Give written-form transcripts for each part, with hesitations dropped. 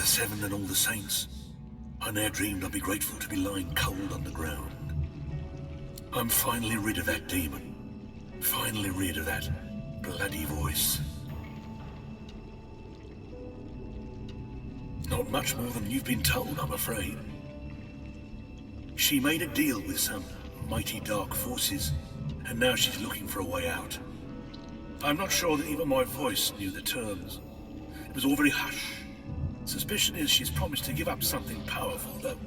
Seven and all the saints. I ne'er dreamed I'd be grateful to be lying cold underground. I'm finally rid of that demon. Finally rid of that bloody voice. Not much more than you've been told, I'm afraid. She made a deal with some mighty dark forces, and now she's looking for a way out. I'm not sure that even my voice knew the terms. It was all very hush. Suspicion is she's promised to give up something powerful, though.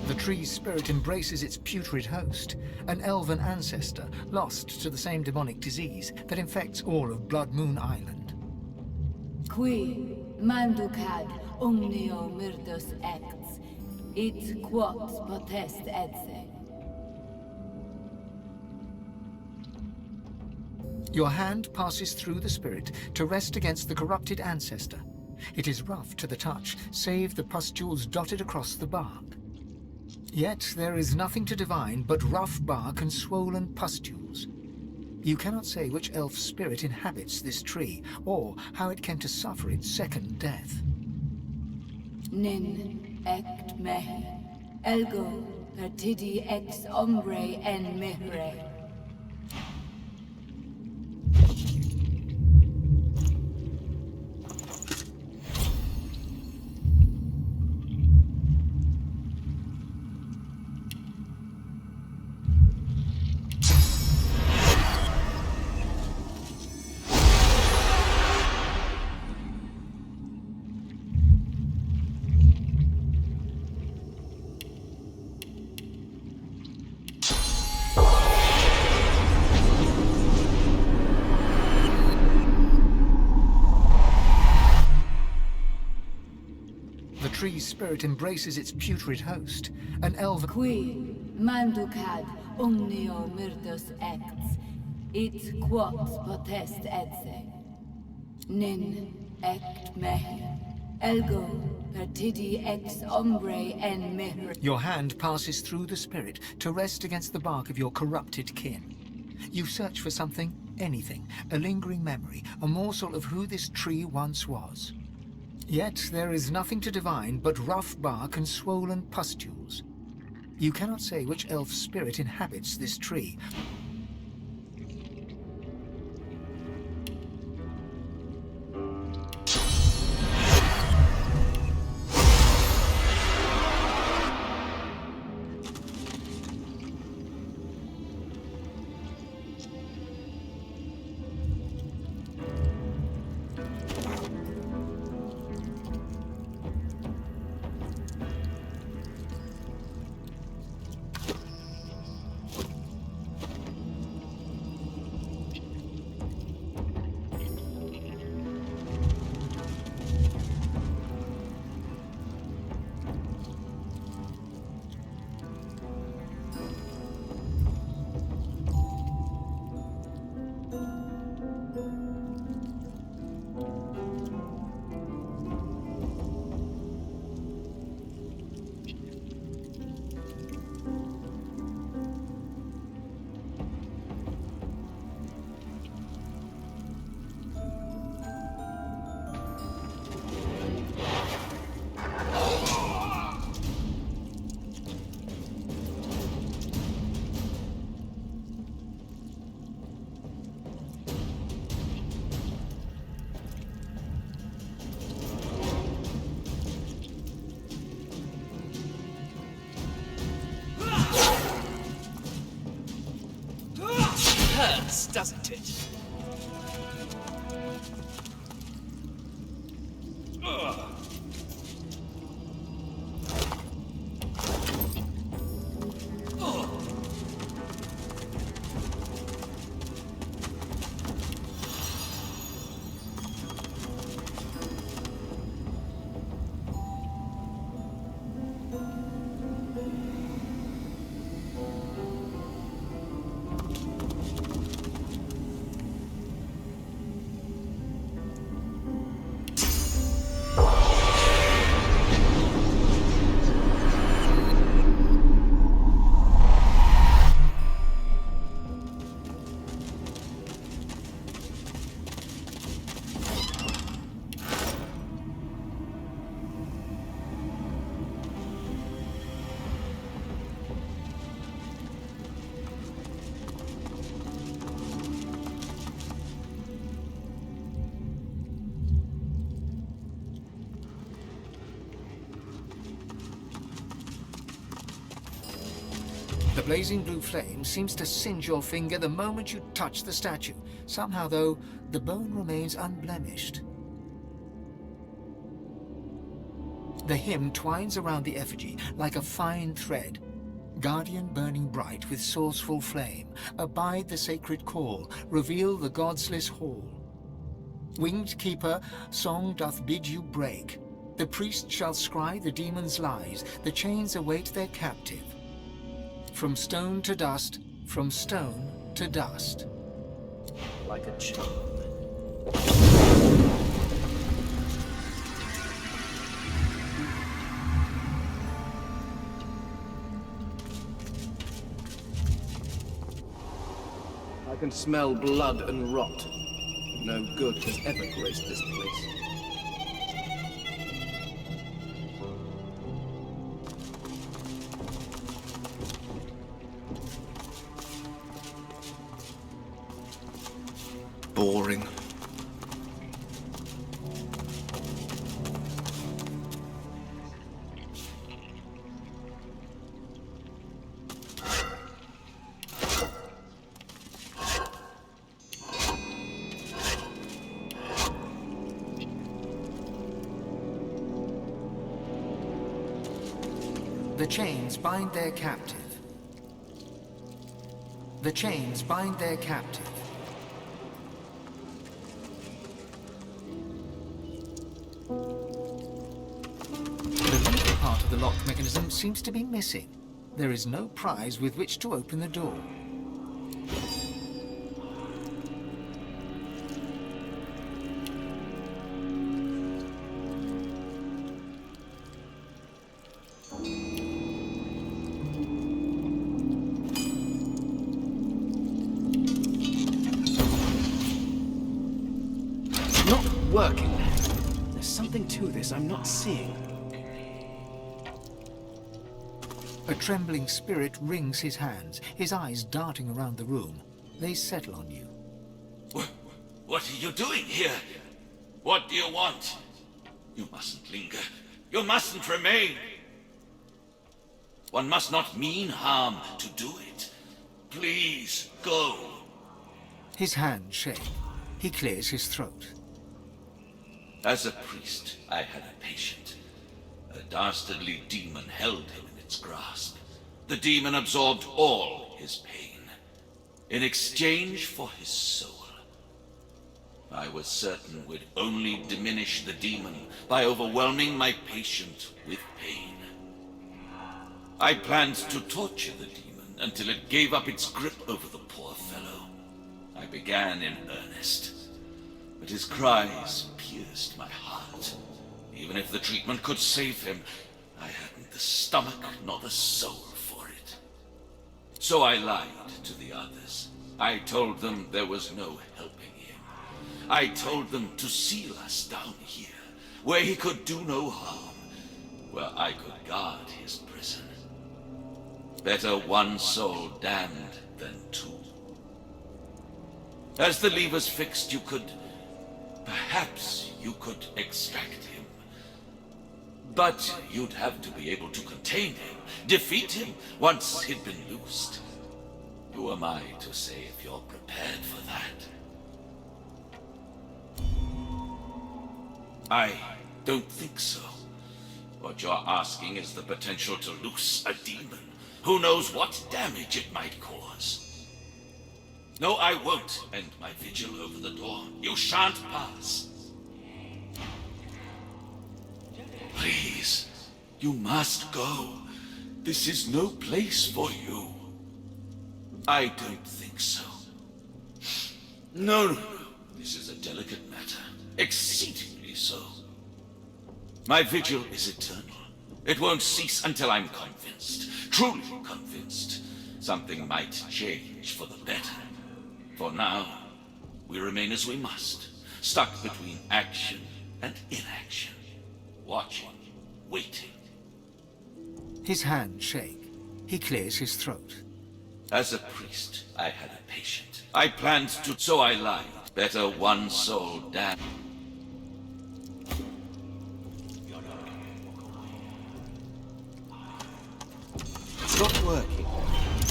The tree's spirit embraces its putrid host, an elven ancestor lost to the same demonic disease that infects all of Blood Moon Island. Qui manducad omnio myrdos acts, it quot potest edse. Your hand passes through the spirit to rest against the corrupted ancestor. It is rough to the touch, save the pustules dotted across the bark. Yet there is nothing to divine but rough bark and swollen pustules. You cannot say which elf spirit inhabits this tree, or how it came to suffer its second death. Nin ect mehi, elgo partidi ex ombre en mihre. The tree's spirit embraces its putrid host, an elven... Qui manducad omnio myrdos acts, it quot potest edse. Nin ect mehi, elgo partidi ex ombre en mihre. Your hand passes through the spirit to rest against the bark of your corrupted kin. You search for something, anything, a lingering memory, a morsel of who this tree once was. Yet there is nothing to divine but rough bark and swollen pustules. You cannot say which elf spirit inhabits this tree. Hurts, doesn't it? blazing blue flame seems to singe your finger the moment you touch the statue. Somehow, though, the bone remains unblemished. The hymn twines around the effigy like a fine thread. Guardian burning bright with sourceful flame, abide the sacred call, reveal the godsless hall. Winged keeper, song doth bid you break. The priest shall scry the demon's lies, the chains await their captive. From stone to dust, from stone to dust. Like a charm. I can smell blood and rot. No good has ever graced this place. Boring. The chains bind their captive. The chains bind their captive. The lever part of the lock mechanism seems to be missing. There is no prize with which to open the door. Not working. There's something to this I'm not seeing. A trembling spirit wrings his hands, his eyes darting around the room. They settle on you. What are you doing here? What do you want? You mustn't linger. You mustn't remain. One must not mean harm to do it. Please, go. His hands shake. He clears his throat. As a priest, I had a patient. A dastardly demon held him in its grasp. The demon absorbed all his pain, in exchange for his soul. I was certain we'd only diminish the demon by overwhelming my patient with pain. I planned to torture the demon until it gave up its grip over the poor fellow. I began in earnest, but his cries pierced my heart. Even if the treatment could save him, I hadn't the stomach nor the soul for it. So I lied to the others. I told them there was no helping him. I told them to seal us down here, where he could do no harm, where I could guard his prison. Better one soul damned than two. As the levers fixed, perhaps you could extract him. But you'd have to be able to contain him, defeat him once he'd been loosed. Who am I to say if you're prepared for that? I don't think so. What you're asking is the potential to loose a demon. Who knows what damage it might cause? No, I won't end my vigil over the door. You shan't pass. Please, you must go. This is no place for you. I don't think so. No. This is a delicate matter. Exceedingly so. My vigil is eternal. It won't cease until I'm convinced, truly convinced, something might change for the better. For now, we remain as we must, stuck between action and inaction, watching, waiting. His hands shake. He clears his throat. As a priest, I had a patient. I planned to, so I lied. Better one soul damned. It's not working.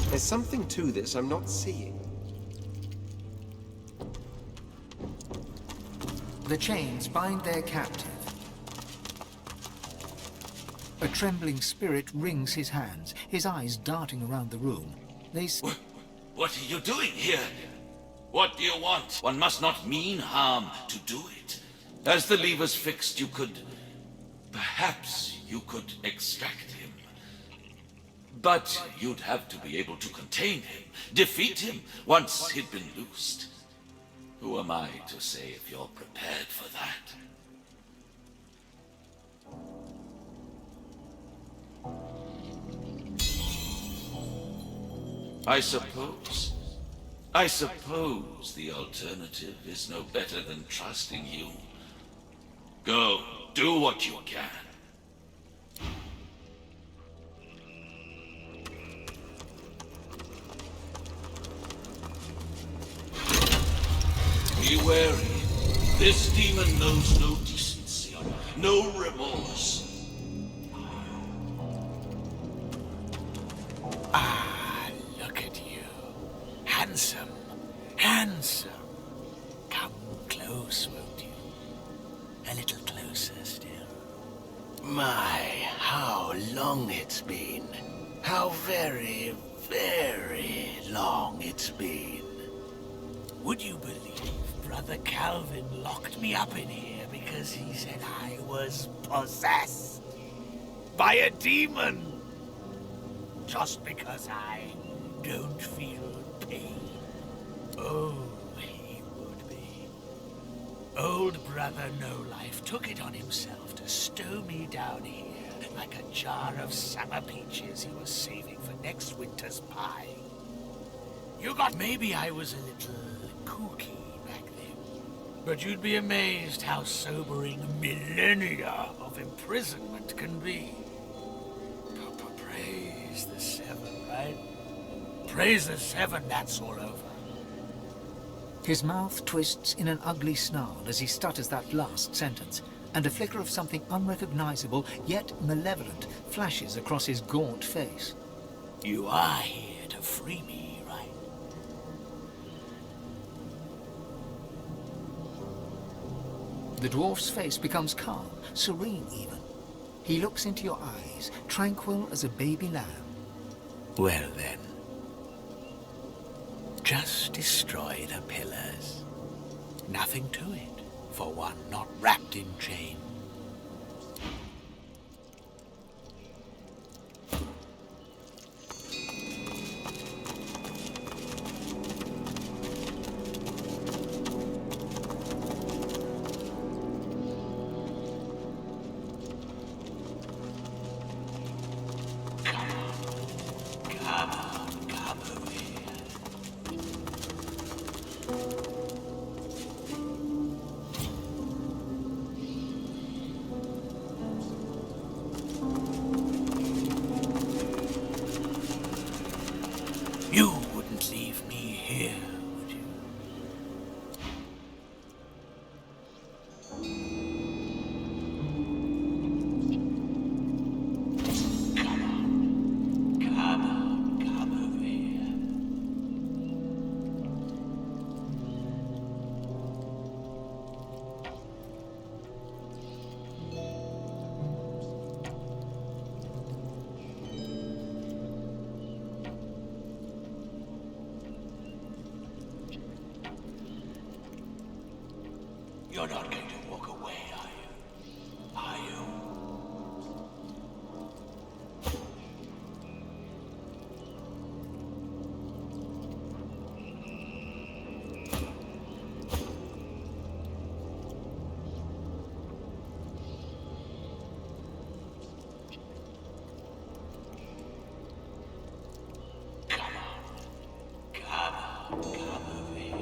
There's something to this I'm not seeing. The chains bind their captive. A trembling spirit wrings his hands, his eyes darting around the room. What are you doing here? What do you want? One must not mean harm to do it. As the lever's fixed, perhaps you could extract him. But you'd have to be able to contain him, defeat him, once he'd been loosed. Who am I to say if you're prepared for that? I suppose the alternative is no better than trusting you. Go, do what you can. Be wary. This demon knows no decency, no remorse. Ah, look at you. Handsome. Handsome. Come close, won't you? A little closer still. My, how long it's been. How very, very long it's been. Would you believe Brother Calvin locked me up in here because he said I was possessed by a demon? Just because I don't feel pain. Oh, he would be. Old Brother No Life took it on himself to stow me down here like a jar of summer peaches he was saving for next winter's pie. Maybe I was a little kooky back then, but you'd be amazed how sobering millennia of imprisonment can be. Praise the Seven, right? Praise the Seven, that's all over. His mouth twists in an ugly snarl as he stutters that last sentence, and a flicker of something unrecognizable yet malevolent flashes across his gaunt face. You are here to free me, right? The dwarf's face becomes calm, serene even. He looks into your eyes, tranquil as a baby lamb. Well then, just destroy the pillars. Nothing to it, for one not wrapped in chains. Come over here. You wouldn't leave me here, would you? Come over here. You're not going to walk away, are you? Are you? Come over here.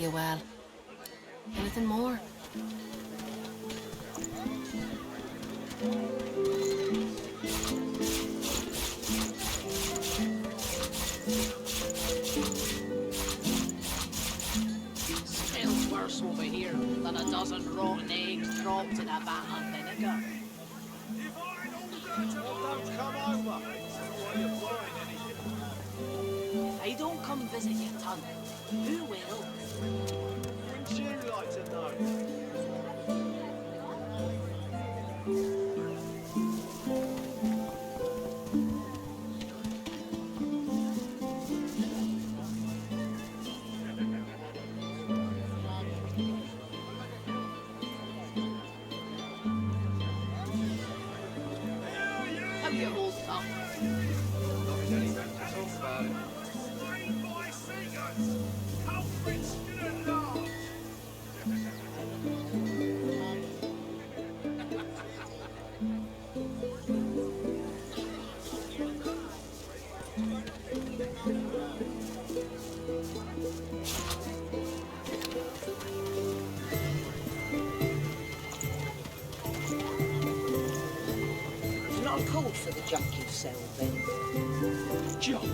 you well. Anything more? Smells worse over here than a dozen rotten eggs dropped in a vat of vinegar. Don't come over while you're buying anything. If I don't come visit your ton, who will? Wouldn't you like to know? How you hold up? Talk about it. There's not a code for the junk you sell, then. Junk?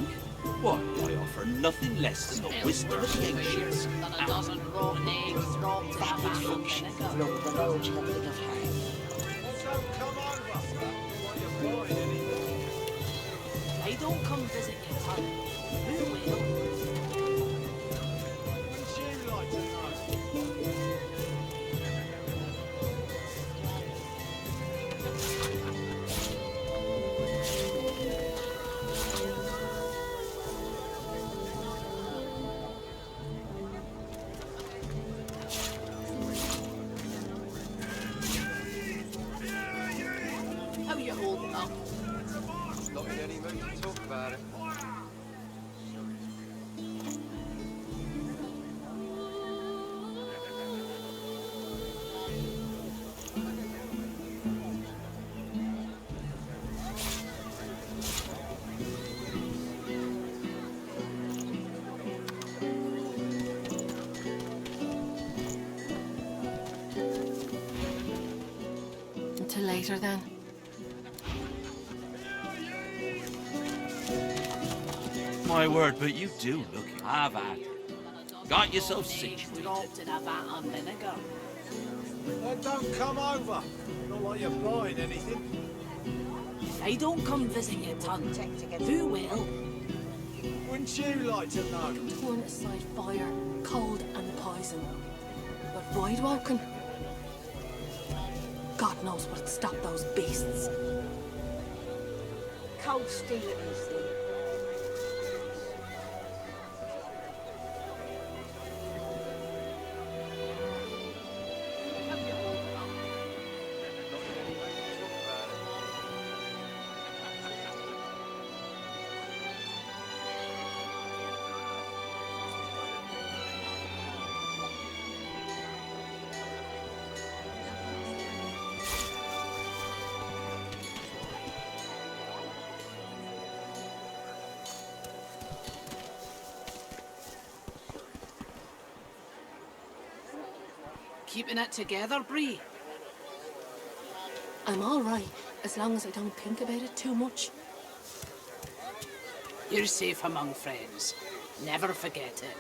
Why, I offer nothing less than the wisdom of the ancients. Than a dozen rotten eggs dropped in a vat of vinegar. Look, the knowledge nothing of hand. Don't come over while you're buying anything. If I don't come visit your ton, who will? Wouldn't you like to know? How you holding up? Not in any mood to talk about it. Until later, then. My word, but you do look have at it. Got yourself situated. Dropped in a vat of vinegar. Don't come over. Not like you're buying anything. If I don't come visit your ton, who will? Wouldn't you like to know? Torn aside fire, cold and poison. But void walking? God knows what'd stop those beasts. Cold steel it is, then. Keeping it together, Bree? I'm all right, as long as I don't think about it too much. You're safe among friends. Never forget it.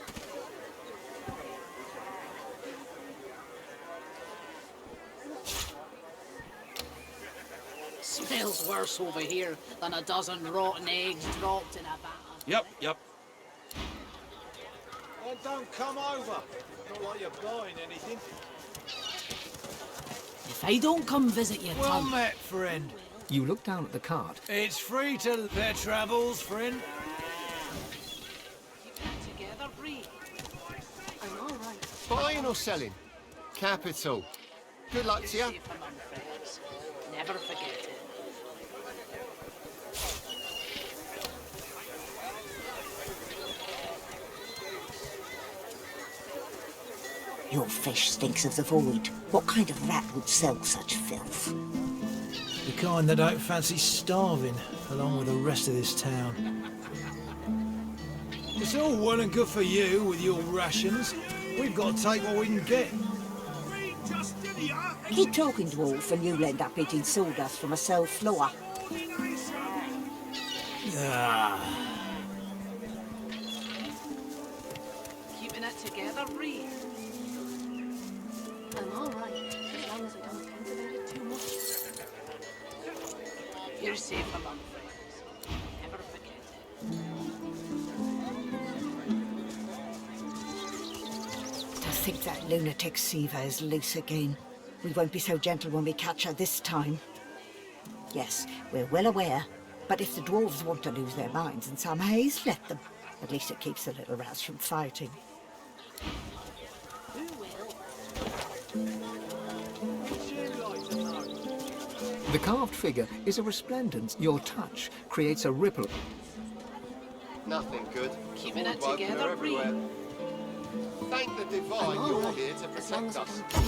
Smells worse over here than a dozen rotten eggs dropped in a vat. Yep. Don't come over. Not like you're buying anything. If I don't come visit your Well ton, met, friend. You look down at the cart. It's free to their travels, friend. keeping it together, Bree? I'm all right. Buying or selling? Capital. Good luck to you. Safe among friends. Never forget it. Your fish stinks of the void. What kind of rat would sell such filth? The kind that don't fancy starving, along with the rest of this town. It's all well and good for you with your rations, We've got to take what we can get. Keep talking, dwarf, and you'll end up eating sawdust from a cell floor. Keeping it together, Bree. I'm alright, as long as I don't think about it too much. You're safe among friends. Never forget it. To think that lunatic Siva is loose again. We won't be so gentle when we catch her this time. Yes, we're well aware, but if the dwarves want to lose their minds in some haze, let them. At least it keeps the little rats from fighting. Who will? The carved figure is a resplendence. Your touch creates a ripple. Nothing good. Keeping it Woodwork, they're together, Bree. everywhere. Thank the divine I'm you're alright, here to as long protect as I us. don't...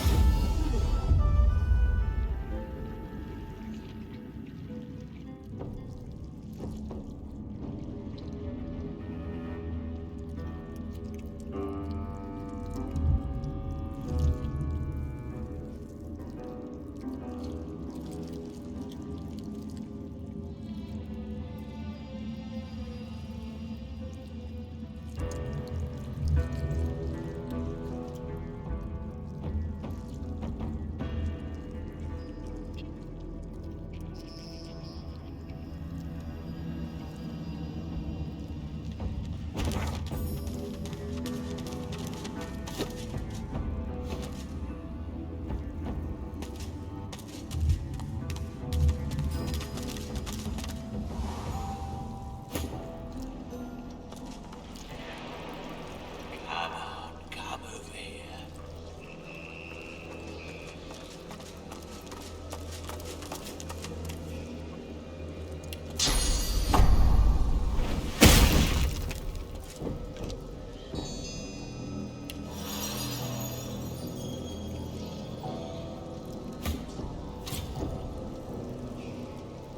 Come over here.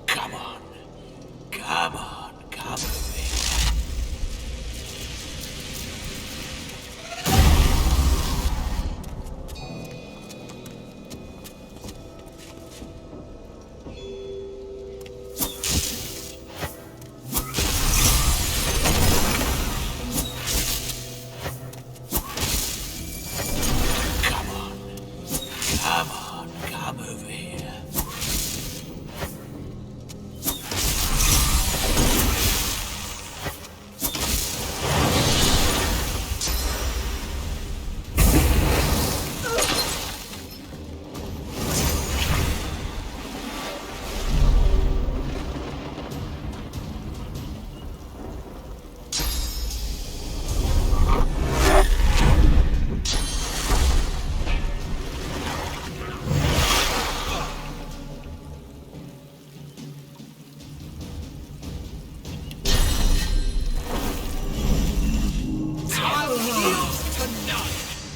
Come on. Come on. Come over here. Come on. Come on. Come over here.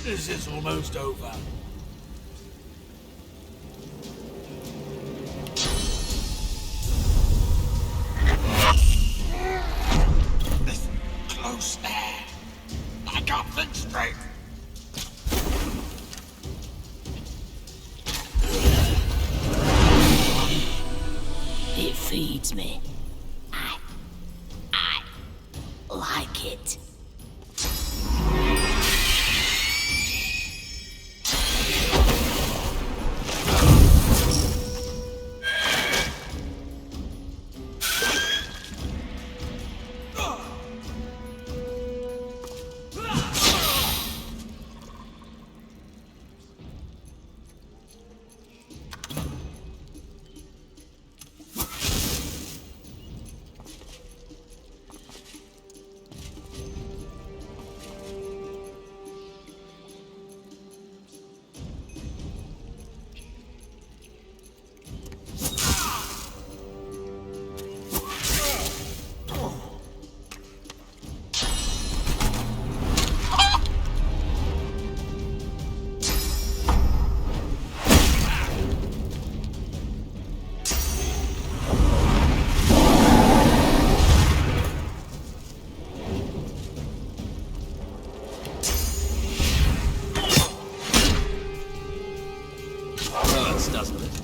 This is almost over. This close air. I can't think straight. It feeds me. I like it. sense, doesn't it?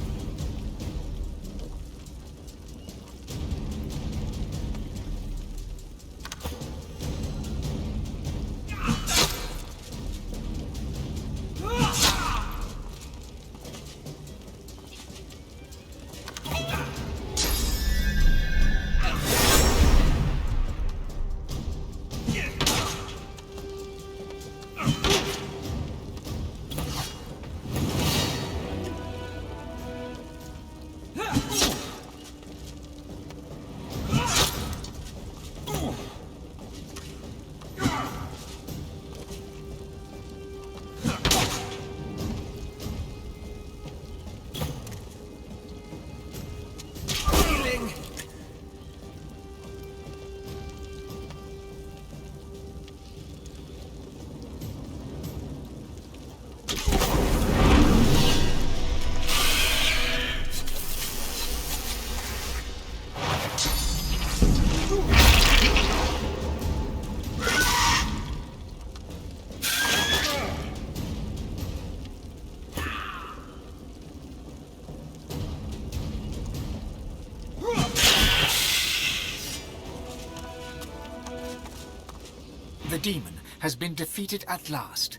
The demon has been defeated at last,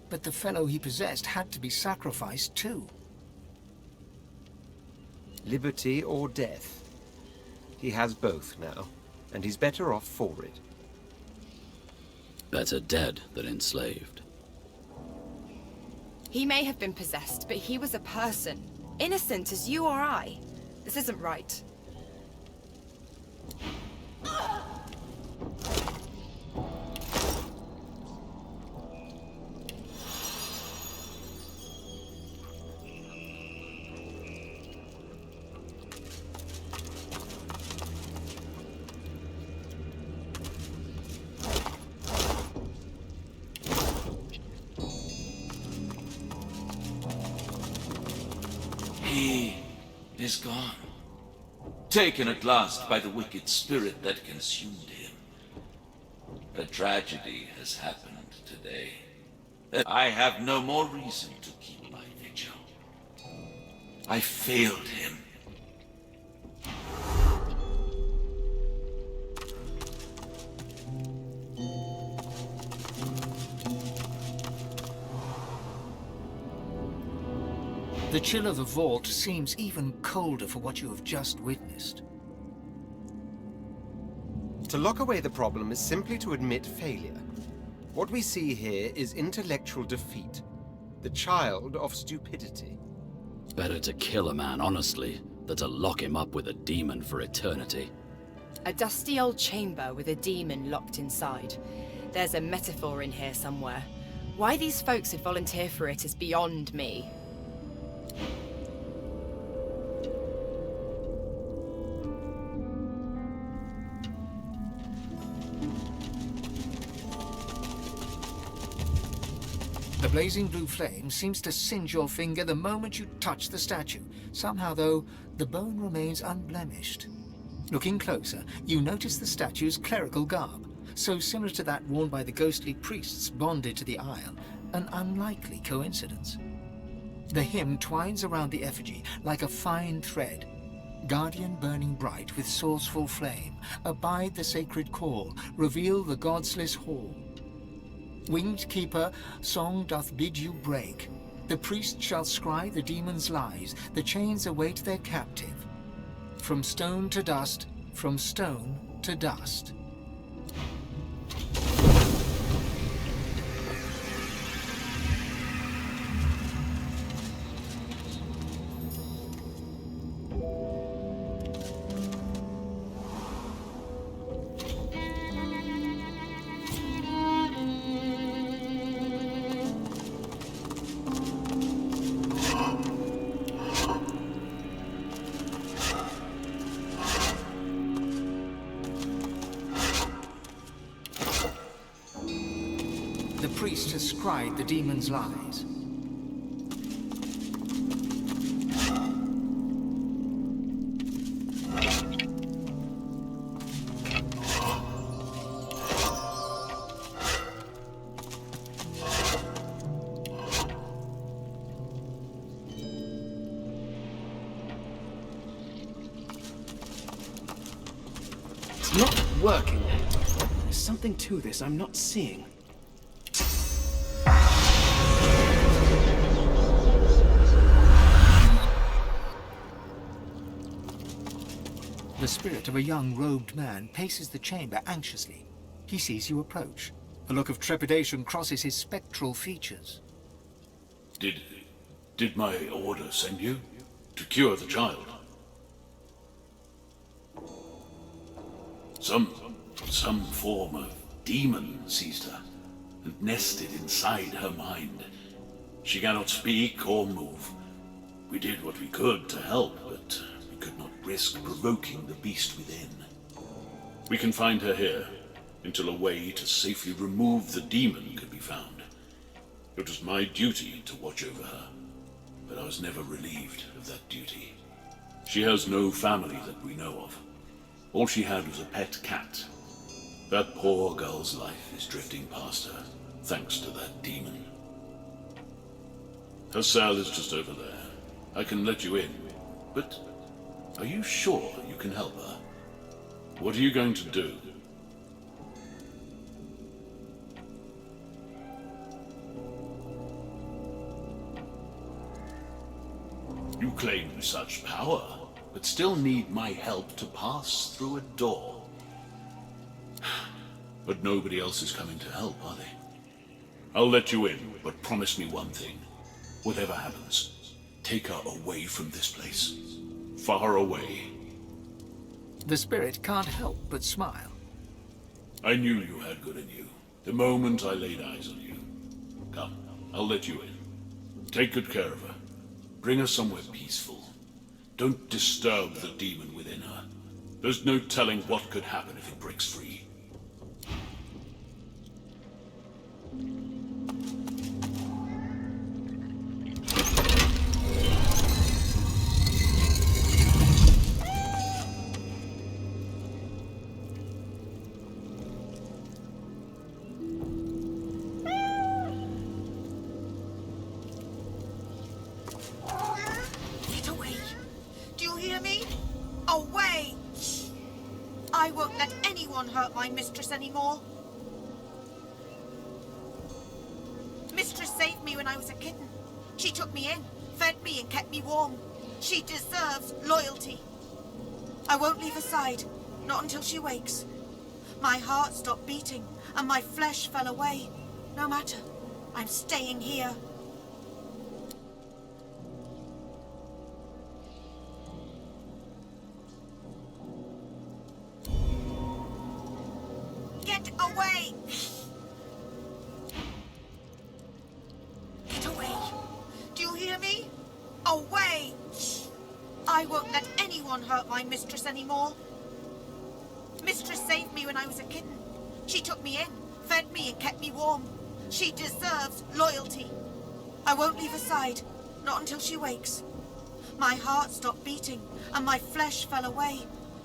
but the fellow he possessed had to be sacrificed too. Liberty or death? He has both now, and he's better off for it. Better dead than enslaved. He may have been possessed, but he was a person. Innocent as you or I. This isn't right. He is gone. Taken at last by the wicked spirit that consumed him. A tragedy has happened today. I have no more reason to keep my vigil. I failed him. The chill of the vault seems even colder for what you have just witnessed. To lock away the problem is simply to admit failure. What we see here is intellectual defeat, the child of stupidity. Better to kill a man honestly than to lock him up with a demon for eternity. A dusty old chamber with a demon locked inside. There's a metaphor in here somewhere. Why these folks would volunteer for it is beyond me. The blazing blue flame seems to singe your finger the moment you touch the statue. Somehow, though, the bone remains unblemished. Looking closer, you notice the statue's clerical garb, so similar to that worn by the ghostly priests bonded to the Isle, an unlikely coincidence. The hymn twines around the effigy like a fine thread. Guardian burning bright with sourceful flame, abide the sacred call, reveal the godsless hall. Winged keeper, song doth bid you break. The priest shall scry the demon's lies, the chains await their captive. From stone to dust, from stone to dust. The priest has scried the demon's lies. It's not working. There's something to this I'm not seeing. The spirit of a young robed man paces the chamber anxiously. He sees you approach. A look of trepidation crosses his spectral features. Did my order send you? To cure the child? Some form of demon seized her and nested inside her mind. She cannot speak or move. We did what we could to help, but we could not risk provoking the beast within. We can find her here, until a way to safely remove the demon could be found. It was my duty to watch over her, but I was never relieved of that duty. She has no family that we know of. All she had was a pet cat. That poor girl's life is drifting past her, thanks to that demon. Her cell is just over there. I can let you in, but are you sure you can help her? What are you going to do? You claim such power, but still need my help to pass through a door. But nobody else is coming to help, are they? I'll let you in, but promise me one thing. Whatever happens, take her away from this place. Far away. The spirit can't help but smile. I knew you had good in you, the moment I laid eyes on you. Come, I'll let you in. Take good care of her. Bring her somewhere peaceful. Don't disturb the demon within her. There's no telling what could happen if it breaks free. Get away! Do you hear me? Away! I won't let anyone hurt my mistress anymore. Mistress saved me when I was a kitten. She took me in, fed me and kept me warm. She deserves loyalty. I won't leave her side, not until she wakes. My heart stopped beating and my flesh fell away. No matter, I'm staying here. Get away! Get away! Do you hear me? Away! I won't let anyone hurt my mistress anymore. Mistress saved me when I was a kitten. She took me in, fed me and kept me warm. She deserves loyalty. I won't leave her side, not until she wakes. My heart stopped beating and my flesh fell away.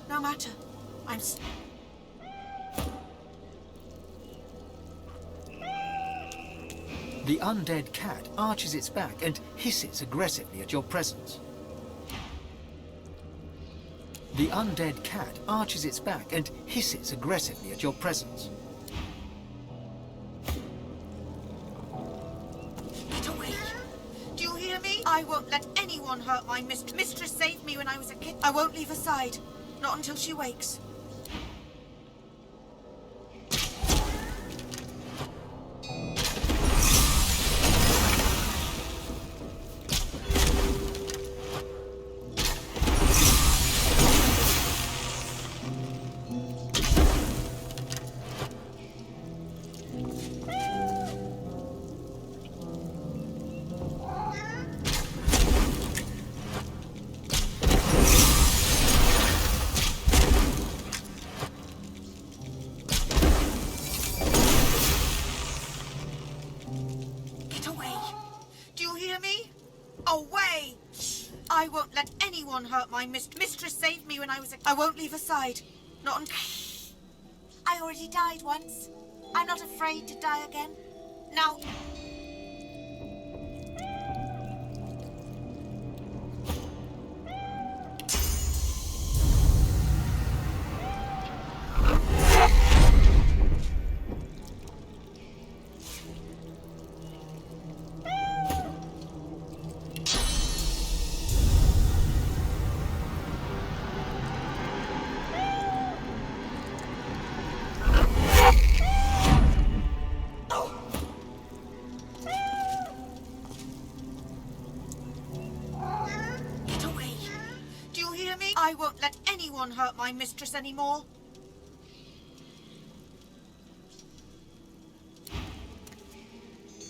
No matter, I'm... The undead cat arches its back and hisses aggressively at your presence. The undead cat arches its back and hisses aggressively at your presence. Get away! Do you hear me? I won't let anyone hurt my mistress. Mistress saved me when I was a kid. I won't leave her side, not until she wakes. Away! I won't let anyone hurt my mistress saved me when I was a... I won't leave her side. Not until... I already died once. I'm not afraid to die again. Now... I won't let anyone hurt my mistress anymore.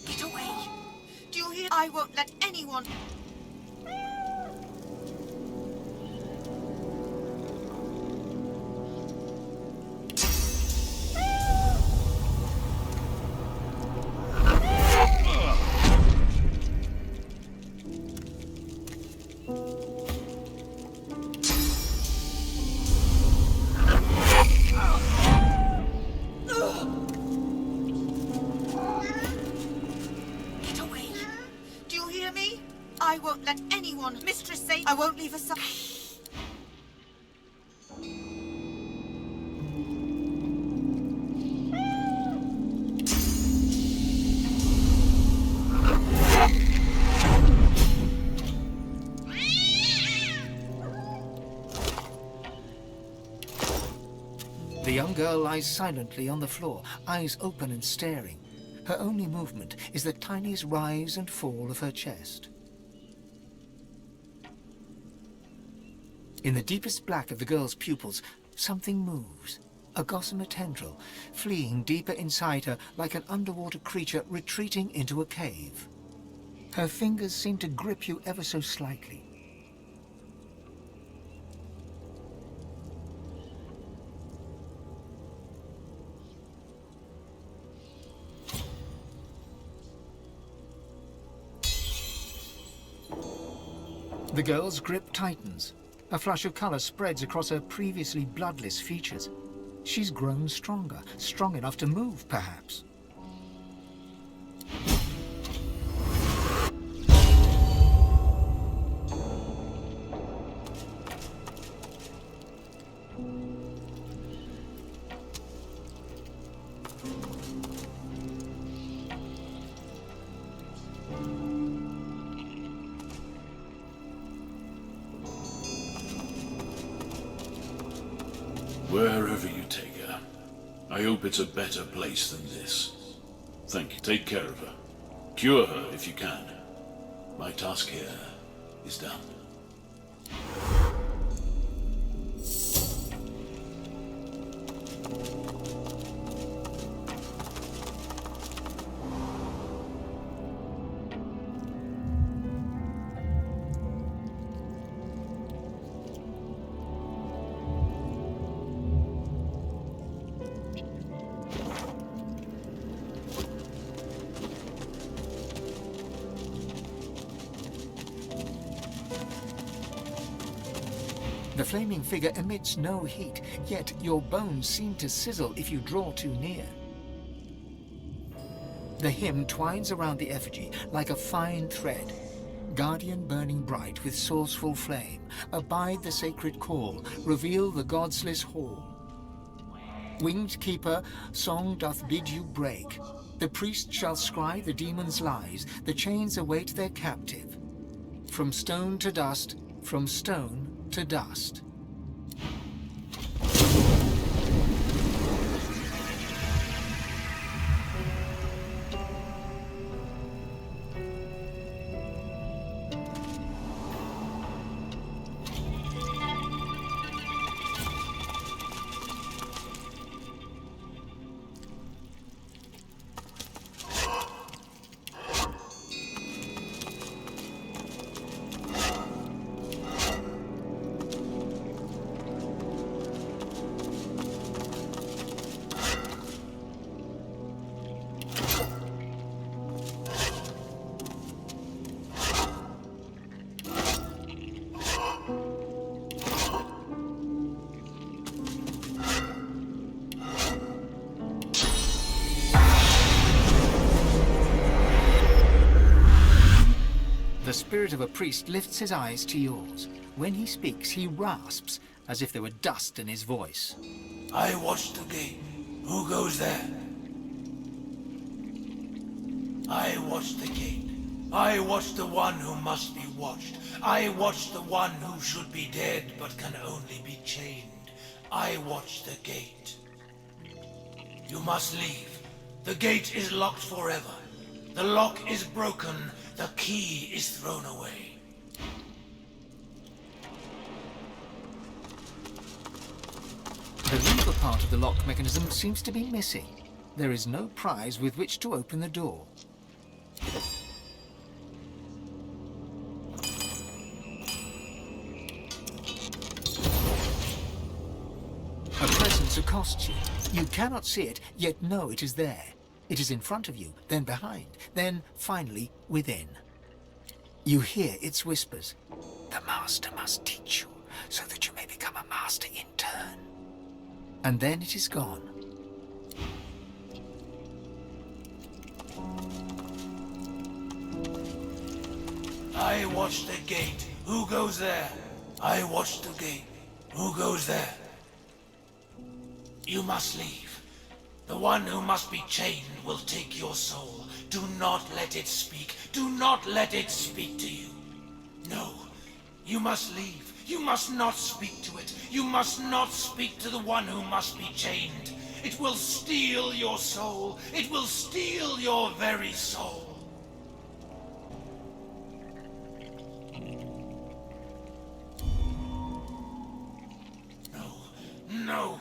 Get away. Do you hear? I won't let anyone... I won't let anyone... Mistress say I won't leave a son. The young girl lies silently on the floor, eyes open and staring. Her only movement is the tiniest rise and fall of her chest. In the deepest black of the girl's pupils, something moves. A gossamer tendril, fleeing deeper inside her like an underwater creature retreating into a cave. Her fingers seem to grip you ever so slightly. The girl's grip tightens. A flush of color spreads across her previously bloodless features. She's grown stronger, strong enough to move, perhaps. Wherever you take her, I hope it's a better place than this. Thank you. Take care of her. Cure her if you can. My task here is done. The flaming figure emits no heat, yet your bones seem to sizzle if you draw too near. The hymn twines around the effigy like a fine thread. Guardian burning bright with sourceful flame, abide the sacred call, reveal the godsless hall. Winged keeper, song doth bid you break. The priest shall scry the demon's lies, the chains await their captive. From stone to dust, from stone to dust. The spirit of a priest lifts his eyes to yours. When he speaks, he rasps, as if there were dust in his voice. I watch the gate. Who goes there? I watch the gate. I watch the one who must be watched. I watch the one who should be dead but can only be chained. I watch the gate. You must leave. The gate is locked forever. The lock is broken. The key is thrown away. part of the lock mechanism seems to be missing. There is no prize with which to open the door. A presence accosts you. You cannot see it, yet know it is there. It is in front of you, then behind, then finally within. You hear its whispers. The master must teach you, so that you may become a master in turn. And then it is gone. I watch the gate. Who goes there? I watch the gate. Who goes there? You must leave. The one who must be chained will take your soul. Do not let it speak. Do not let it speak to you. No. You must leave. You must not speak to it. You must not speak to the one who must be chained. It will steal your soul. It will steal your very soul. No,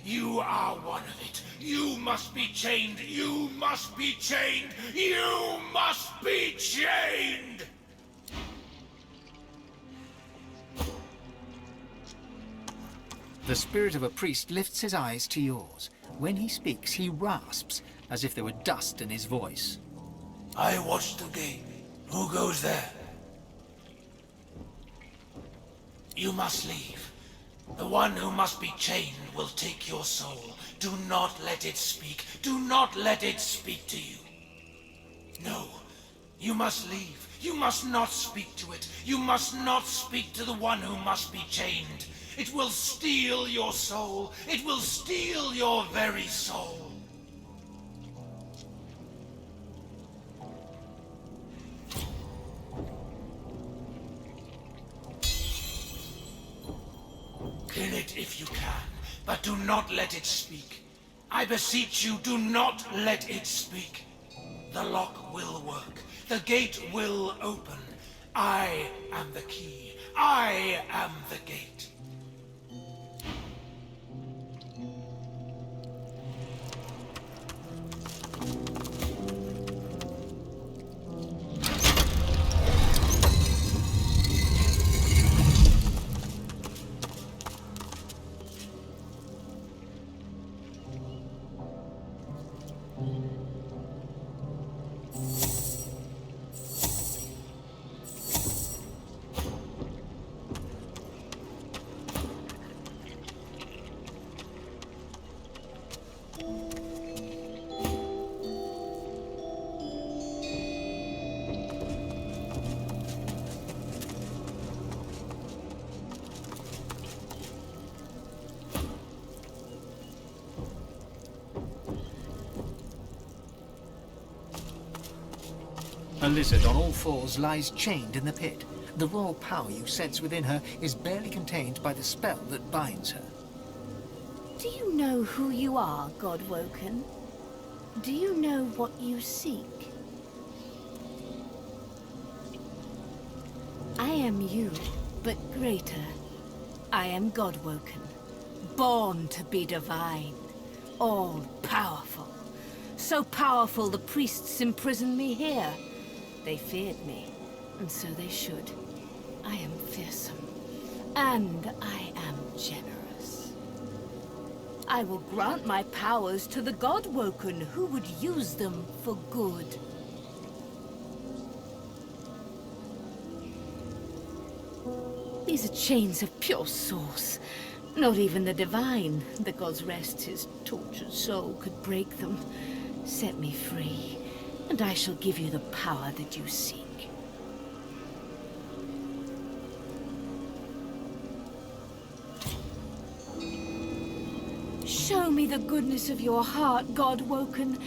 you are one of it. You must be chained. You must be chained. You must be chained. The spirit of a priest lifts his eyes to yours. When he speaks, he rasps, as if there were dust in his voice. I watch the gate. Who goes there? You must leave. The one who must be chained will take your soul. Do not let it speak. Do not let it speak to you. No. You must leave. You must not speak to it. You must not speak to the one who must be chained. It will steal your soul. It will steal your very soul. Kill it if you can, but do not let it speak. I beseech you, do not let it speak. The lock will work. The gate will open. I am the key. I am the gate. A lizard on all fours lies chained in the pit. The raw power you sense within her is barely contained by the spell that binds her. Do you know who you are, Godwoken? Do you know what you seek? I am you, but greater. I am Godwoken, born to be divine, all-powerful. So powerful the priests imprisoned me here. They feared me, and so they should. I am fearsome, and I am generous. I will grant my powers to the Godwoken who would use them for good. These are chains of pure source. Not even the divine, the god's rest his tortured soul, could break them. Set me free, and I shall give you the power that you seek. Show me the goodness of your heart, Godwoken,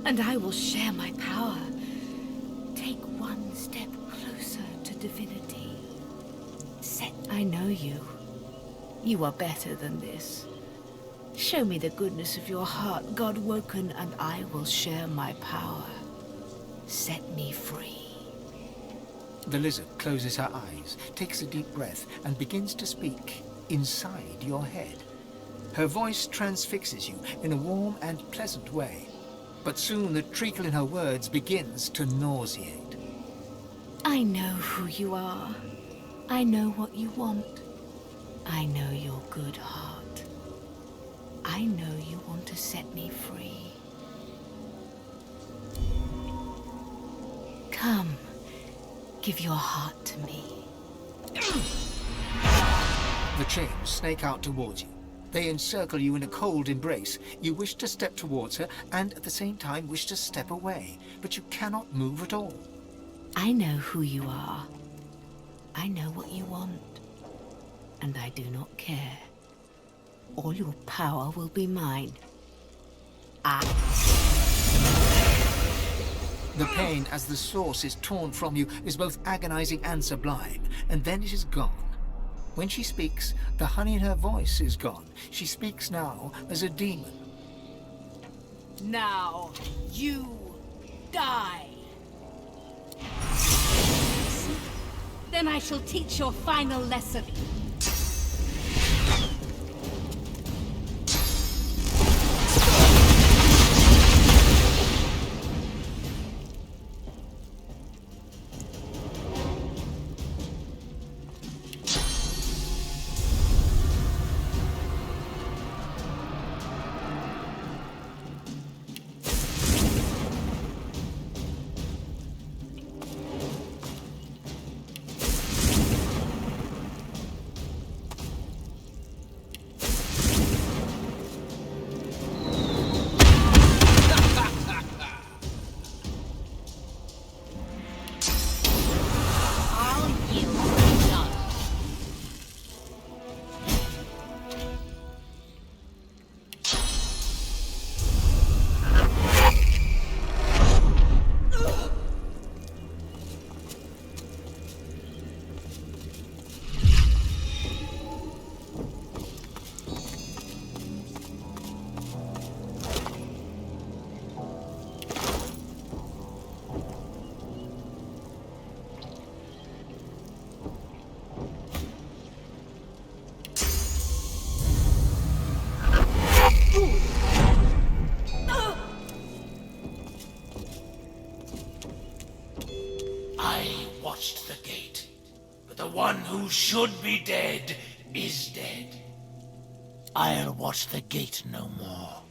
and I will share my power. Take one step closer to divinity. I know you. You are better than this. Show me the goodness of your heart, Godwoken, and I will share my power. Set me free. The lizard closes her eyes, takes a deep breath, and begins to speak inside your head. Her voice transfixes you in a warm and pleasant way, but soon the treacle in her words begins to nauseate. I know who you are. I know what you want. I know your good heart. I know you want to set me free. Come, give your heart to me. The chains snake out towards you. They encircle you in a cold embrace. You wish to step towards her, and at the same time wish to step away, but you cannot move at all. I know who you are. I know what you want. And I do not care. All your power will be mine. The pain as the source is torn from you is both agonizing and sublime, and then it is gone. When she speaks, the honey in her voice is gone. She speaks now as a demon. Now, you die. Then I shall teach your final lesson. watched the gate, but the one who should be dead is dead. I'll watch the gate no more.